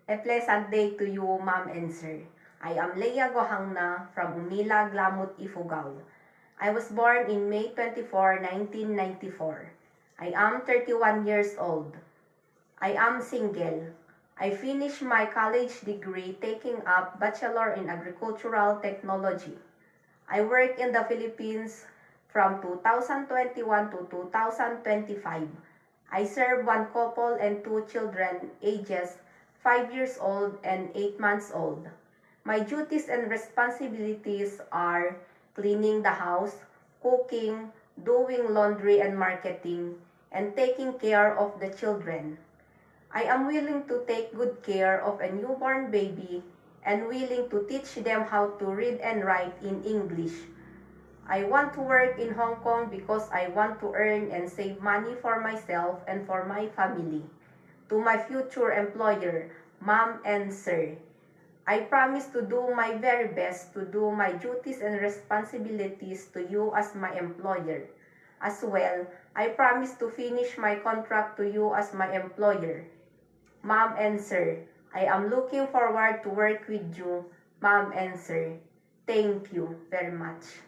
A pleasant day to you, Ma'am and Sir. I am Leia Gohangna from Umila, Glamut, Ifugao. I was born in May 24, 1994. I am 31 years old. I am single. I finished my college degree taking up Bachelor in Agricultural Technology. I work in the Philippines from 2021 to 2025. I serve one couple and two children ages 5 years old and 8 months old. My duties and responsibilities are cleaning the house, cooking, doing laundry and marketing, and taking care of the children. I am willing to take good care of a newborn baby and willing to teach them how to read and write in English. I want to work in Hong Kong because I want to earn and save money for myself and for my family. To my future employer, Ma'am and Sir, I promise to do my very best to do my duties and responsibilities to you as my employer. As well, I promise to finish my contract to you as my employer. Ma'am and Sir, I am looking forward to work with you, Ma'am and Sir. Thank you very much.